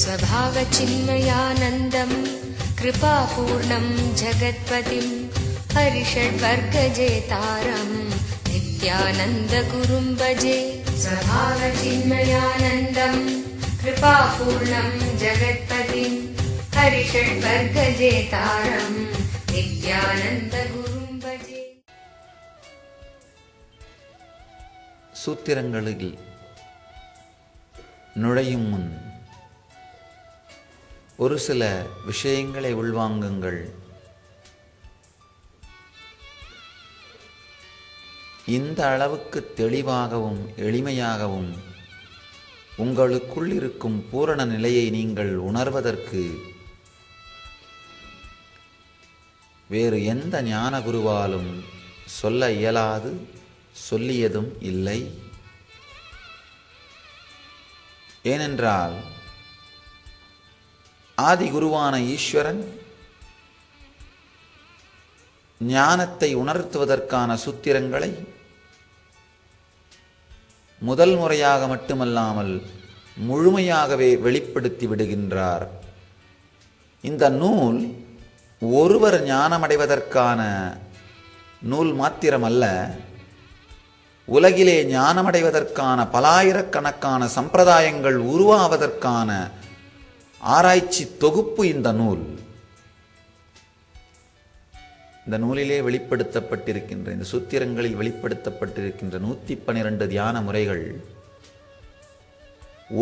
स्वभावचिन्मयानन्दं कृपापूर्णं जगत्पतिं हरिषड्वर्गजेतारं नित्यानन्दगुरुं भजे। स्वभावचिन्मयानन्दं कृपापूर्णं जगत्पतिं हरिषड्वर्गजेतारं नित्यानन्दगुरुं भजे. சூத்திரங்களில் நுழையும் முன் ஒரு சில விஷயங்களை உள்வாங்குங்கள். இந்த அளவுக்கு தெளிவாகவும் எளிமையாகவும் உங்களுக்குள் இருக்கும் பூரண நிலையை நீங்கள் உணர்வதற்கு வேறு எந்த ஞான குருவாலும் சொல்ல இயலாது, சொல்லியதும் இல்லை. ஏனென்றால் ஆதி குருவான ஈஸ்வரன் ஞானத்தை உணர்த்துவதற்கான சூத்திரங்களை முதல் முறையாக மட்டுமல்லாமல் முழுமையாகவே வெளிப்படுத்தி விடுகின்றார். இந்த நூல் ஒருவர் ஞானமடைவதற்கான நூல் மாத்திரமல்ல, உலகிலே ஞானமடைவதற்கான பலாயிரக்கணக்கான சம்பிரதாயங்கள் உருவாவதற்கான ஆராய்ச்சி தொகுப்பு இந்த நூல். இந்த நூலிலே வெளிப்படுத்தப்பட்டிருக்கின்ற, இந்த சூத்திரங்களில் வெளிப்படுத்தப்பட்டிருக்கின்ற 112 தியான முறைகள்,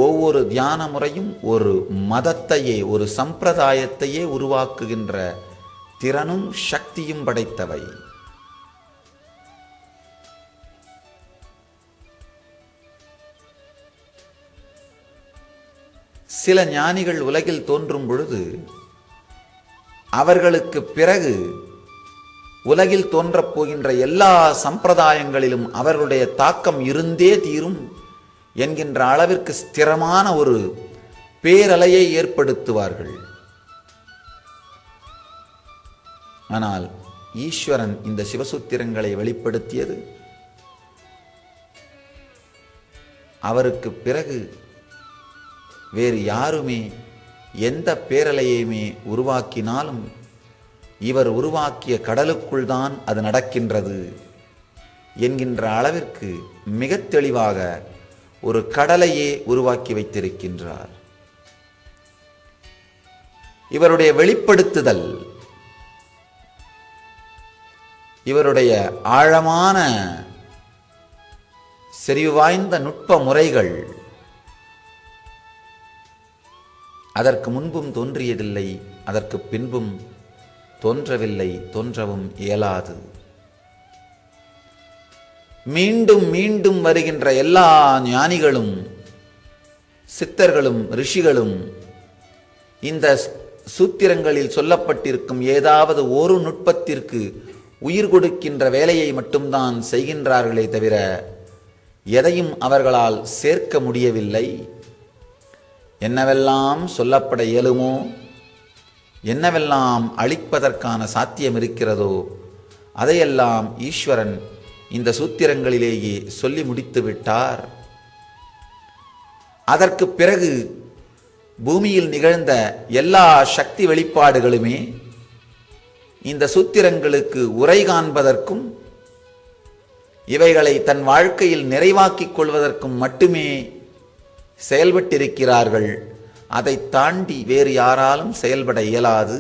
ஒவ்வொரு தியான முறையும் ஒரு மதத்தையே, ஒரு சம்பிரதாயத்தையே உருவாக்குகின்ற திறனும் சக்தியும் படைத்தவை. சில ஞானிகள் உலகில் தோன்றும் பொழுது அவர்களுக்கு பிறகு உலகில் தோன்றப் போகின்ற எல்லா சம்பிரதாயங்களிலும் அவர்களுடைய தாக்கம் இருந்தே தீரும் என்கின்ற அளவிற்கு ஸ்திரமான ஒரு பேரலையை ஏற்படுத்துவார்கள். ஆனால் ஈஸ்வரன் இந்த சிவசூத்திரங்களை வெளிப்படுத்தியது அவருக்கு பிறகு வேறு யாருமே எந்த பேரலையுமே உருவாக்கினாலும் இவர் உருவாக்கிய கடலுக்குள் தான் அது நடக்கின்றது என்கின்ற அளவிற்கு மிக தெளிவாக ஒரு கடலையே உருவாக்கி வைத்திருக்கின்றார். இவருடைய வெளிப்படுத்துதல், இவருடைய ஆழமான செறிவு வாய்ந்த நுட்ப முறைகள் அதற்கு முன்பும் தோன்றியதில்லை, அதற்கு பின்பும் தோன்றவில்லை, தோன்றவும் இயலாது. மீண்டும் மீண்டும் வருகின்ற எல்லா ஞானிகளும் சித்தர்களும் ரிஷிகளும் இந்த சூத்திரங்களில் சொல்லப்பட்டிருக்கும் ஏதாவது ஒரு நுட்பத்திற்கு உயிர் கொடுக்கின்ற வேலையை மட்டும்தான் செய்கின்றார்களே தவிர எதையும் அவர்களால் சேர்க்க முடியவில்லை. என்னவெல்லாம் சொல்லப்பட இயலுமோ, என்னவெல்லாம் அளிப்பதற்கான சாத்தியம் இருக்கிறதோ அதையெல்லாம் ஈஸ்வரன் இந்த சூத்திரங்களிலேயே சொல்லி முடித்து விட்டார். அதற்கு பிறகு பூமியில் நிகழ்ந்த எல்லா சக்தி வெளிப்பாடுகளுமே இந்த சூத்திரங்களுக்கு உரை காண்பதற்கும் இவைகளை தன் வாழ்க்கையில் நிறைவாக்கிக் கொள்வதற்கும் மட்டுமே செயல்பட்டிருக்கிறார்கள். அதை தாண்டி வேறு யாராலும் செயல்பட இயலாது.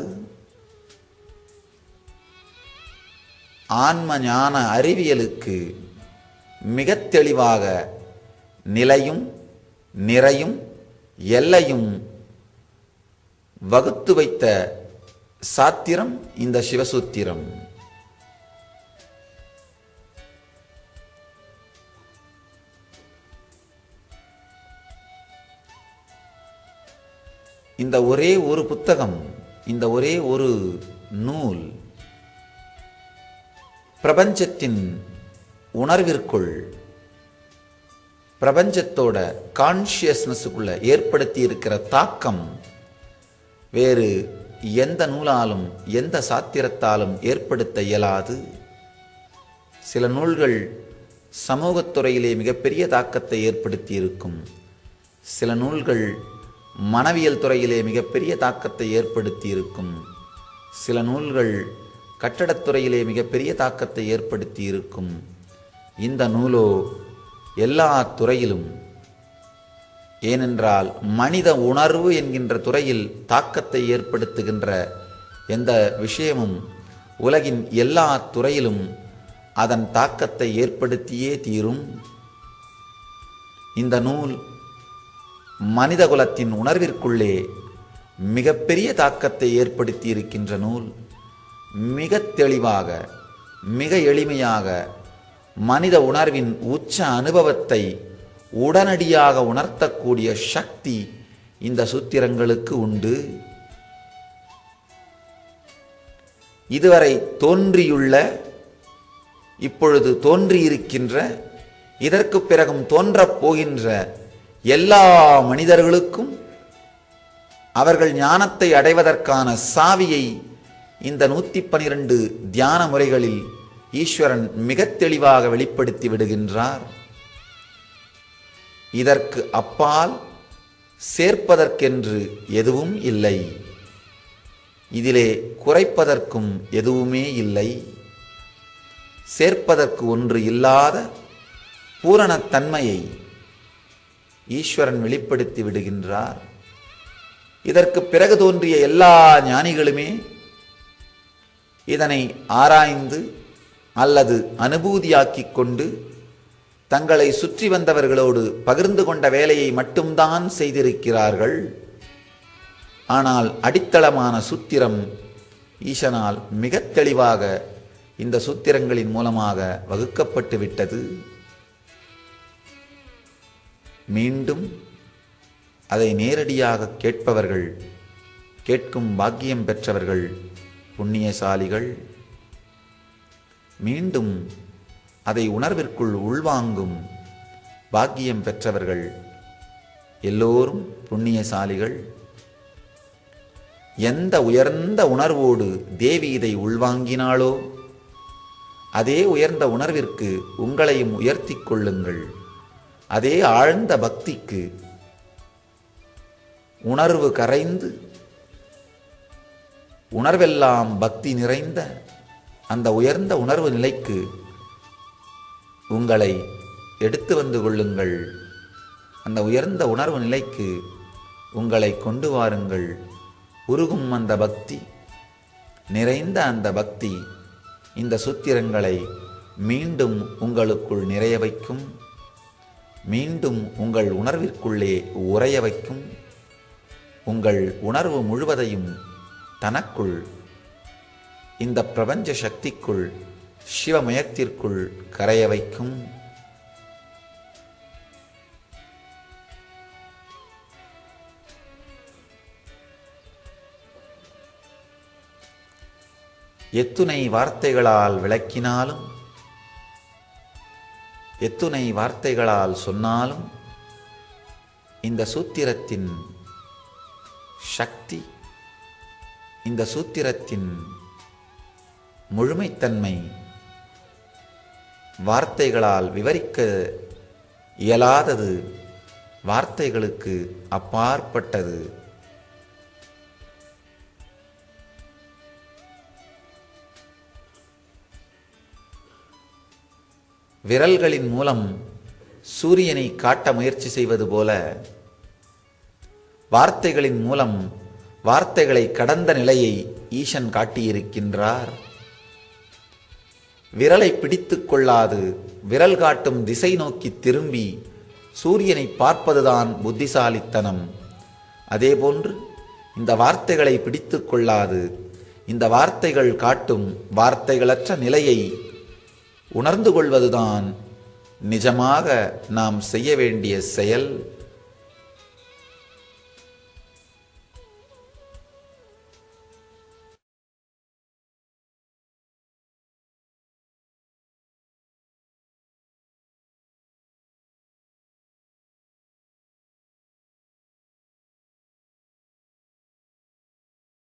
ஆன்ம ஞான அறிவியலுக்கு மிக தெளிவாக நிலையும் நிறையும் எல்லையும் வகுத்து வைத்த சாத்திரம் இந்த சிவசூத்திரம். இந்த ஒரே ஒரு புத்தகம், இந்த ஒரே ஒரு நூல் பிரபஞ்சத்தின் உணர்விற்குள், பிரபஞ்சத்தோட கான்ஷியஸ்னஸுக்குள்ள ஏற்படுத்தி இருக்கிற தாக்கம் வேறு எந்த நூலாலும் எந்த சாத்திரத்தாலும் ஏற்படுத்த இயலாது. சில நூல்கள் சமூகத்துறையிலே மிகப்பெரிய தாக்கத்தை ஏற்படுத்தி இருக்கும். சில நூல்கள் மனவியல் துறையிலே மிகப்பெரிய தாக்கத்தை ஏற்படுத்தி இருக்கும். சில நூல்கள் கட்டடத்துறையிலே மிகப்பெரிய தாக்கத்தை ஏற்படுத்தி இருக்கும். இந்த நூலோ எல்லா துறையிலும், ஏனென்றால் மனித உணர்வு என்கின்ற துறையில் தாக்கத்தை ஏற்படுத்துகின்ற எந்த விஷயமும் உலகின் எல்லா துறையிலும் அதன் தாக்கத்தை ஏற்படுத்தியே தீரும். இந்த நூல் மனிதகுலத்தின் உணர்விற்குள்ளே மிகப்பெரிய தாக்கத்தை ஏற்படுத்தி இருக்கின்ற நூல். மிக தெளிவாக, மிக எளிமையாக மனித உணர்வின் உச்ச அனுபவத்தை உடனடியாக உணர்த்தக்கூடிய சக்தி இந்த சூத்திரங்களுக்கு உண்டு. இதுவரை தோன்றியுள்ள, இப்பொழுது தோன்றியிருக்கின்ற, இதற்கு பிறகும் தோன்றப் போகின்ற எல்லா மனிதர்களுக்கும் அவர்கள் ஞானத்தை அடைவதற்கான சாவியை இந்த 112 தியான முறைகளில் ஈஸ்வரன் மிக தெளிவாக வெளிப்படுத்தி விடுகின்றார். இதற்கு அப்பால் சேர்ப்பதற்கென்று எதுவும் இல்லை, இதிலே குறைப்பதற்கும் எதுவுமே இல்லை. சேர்ப்பதற்கு ஒன்று இல்லாத பூரணத்தன்மையை ஈஸ்வரன் வெளிப்படுத்தி விடுகின்றார். இதற்கு பிறகு தோன்றிய எல்லா ஞானிகளுமே இதனை ஆராய்ந்து அல்லது அனுபூதியாக்கிக் கொண்டு தங்களை சுற்றி வந்தவர்களோடு பகிர்ந்து கொண்ட வேலையை மட்டும்தான் செய்திருக்கிறார்கள். ஆனால் அடித்தளமான சூத்திரம் ஈசனால் மிக தெளிவாக இந்த சூத்திரங்களின் மூலமாக வகுக்கப்பட்டு விட்டது. மீண்டும் அதை நேரடியாக கேட்பவர்கள், கேட்கும் பாக்கியம் பெற்றவர்கள் புண்ணியசாலிகள். மீண்டும் அதை உணர்விற்குள் உள்வாங்கும் பாக்கியம் பெற்றவர்கள் எல்லோரும் புண்ணியசாலிகள். எந்த உயர்ந்த உணர்வோடு தேவி இதை உள்வாங்கினாளோ அதே உயர்ந்த உணர்விற்கு உங்களையும் உயர்த்தி கொள்ளுங்கள். அதே ஆழ்ந்த பக்திக்கு, உணர்வு கரைந்து உணர்வெல்லாம் பக்தி நிறைந்த அந்த உயர்ந்த உணர்வு நிலைக்கு உங்களை எடுத்து வந்து கொள்ளுங்கள். அந்த உயர்ந்த உணர்வு நிலைக்கு உங்களை கொண்டு வாருங்கள். உருகும் அந்த பக்தி, நிறைந்த அந்த பக்தி இந்த சூத்திரங்களை மீண்டும் உங்களுக்குள் நிறைய வைக்கும், மீண்டும் உங்கள் உணர்விற்குள்ளே உறைய வைக்கும், உங்கள் உணர்வு முழுவதையும் தனக்குள், இந்த பிரபஞ்ச சக்திக்குள், சிவமயத்திற்குள் கரைய வைக்கும். எத்துணை வார்த்தைகளால் விளக்கினாலும், எத்துணை வார்த்தைகளால் சொன்னாலும் இந்த சூத்திரத்தின் சக்தி, இந்த சூத்திரத்தின் முழுமைத்தன்மை வார்த்தைகளால் விவரிக்க இயலாதது, வார்த்தைகளுக்கு அப்பாற்பட்டது. விரல்களின் மூலம் சூரியனை காட்ட முயற்சி செய்வது போல வார்த்தைகளின் மூலம் வார்த்தைகளை கடந்த நிலையை ஈசன் காட்டியிருக்கின்றார். விரலை பிடித்து கொள்ளாது விரல் காட்டும் திசை நோக்கி திரும்பி சூரியனை பார்ப்பதுதான் புத்திசாலித்தனம். அதேபோன்று இந்த வார்த்தைகளை பிடித்து கொள்ளாது இந்த வார்த்தைகள் காட்டும் வார்த்தைகளற்ற நிலையை உணர்ந்து கொள்வதுதான் நிஜமாக நாம் செய்ய வேண்டிய செயல்.